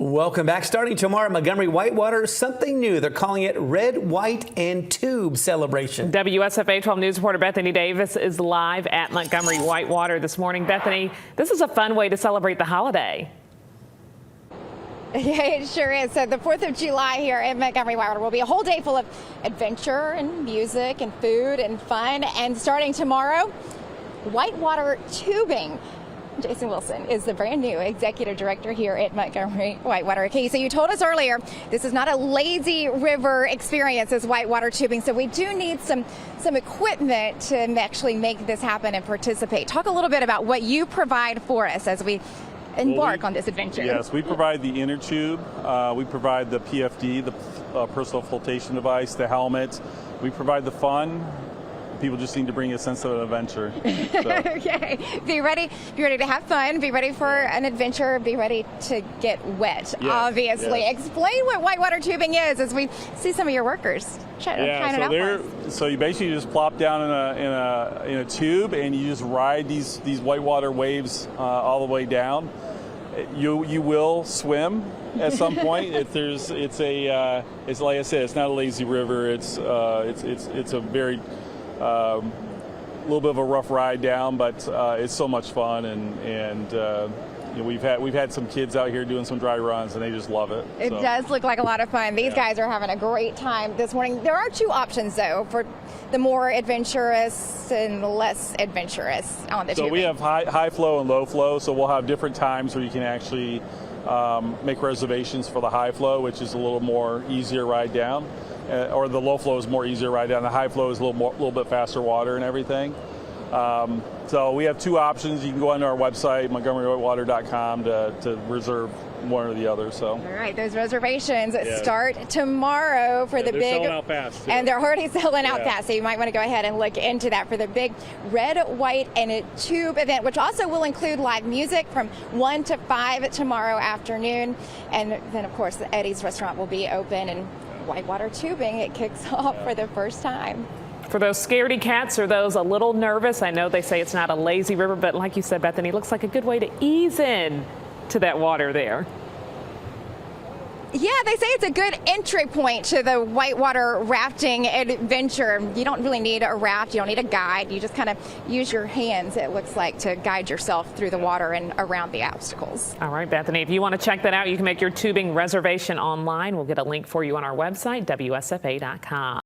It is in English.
Welcome back. Starting tomorrow at Montgomery Whitewater, something new. They're calling it Red, White, and Tube Celebration. WSFA 12 News reporter Bethany Davis is live at Montgomery Whitewater this morning. Bethany, this is a fun way to celebrate the holiday. Yeah, it sure is. So the 4th of July here in Montgomery Whitewater will be a whole day full of adventure and music and food and fun. And starting tomorrow, whitewater tubing. Jason Wilson is the brand new executive director here at Montgomery Whitewater. Okay, so you told us earlier this is not a lazy river experience, as whitewater tubing. So we do need some equipment to actually make this happen and participate. Talk a little bit about what you provide for us as we embark on this adventure. Yes, we provide the inner tube. We provide the PFD, the personal flotation device, the helmet. We provide the fun. People just need to bring a sense of an adventure. So. Okay, be ready to have fun, be ready for an adventure, be ready to get wet, yes, obviously. Yes. Explain what whitewater tubing is as we see some of your workers trying it out for us. So you basically just plop down in a tube and you just ride these whitewater waves all the way down. You will swim at some point. It's like I said, it's not a lazy river. It's a very little bit of a rough ride down, but it's so much fun, and you know, we've had some kids out here doing some dry runs, and they just love it. It does look like a lot of fun. These guys are having a great time this morning. There are two options though for the more adventurous and the less adventurous on the tubing. So we have high flow and low flow. So we'll have different times where you can actually make reservations for the high flow, which is a little more easier ride down. Or the low flow is more easier ride down. The high flow is a little bit faster water and everything. So we have two options. You can go onto our website, montgomerywhitewater.com, to reserve one or the other. So. All right, those reservations start tomorrow for the big. They're selling out fast too. And they're already selling out fast. So you might want to go ahead and look into that for the big Red, White, and a Tube event, which also will include live music from 1 to 5 tomorrow afternoon. And then, of course, the Eddie's restaurant will be open, and whitewater tubing, it kicks off for the first time. For those scaredy cats or those a little nervous, I know they say it's not a lazy river, but like you said, Bethany, it looks like a good way to ease in to that water there. Yeah, they say it's a good entry point to the whitewater rafting adventure. You don't really need a raft, you don't need a guide, you just kind of use your hands, it looks like, to guide yourself through the water and around the obstacles. All right, Bethany, if you want to check that out, you can make your tubing reservation online. We'll get a link for you on our website, WSFA.com.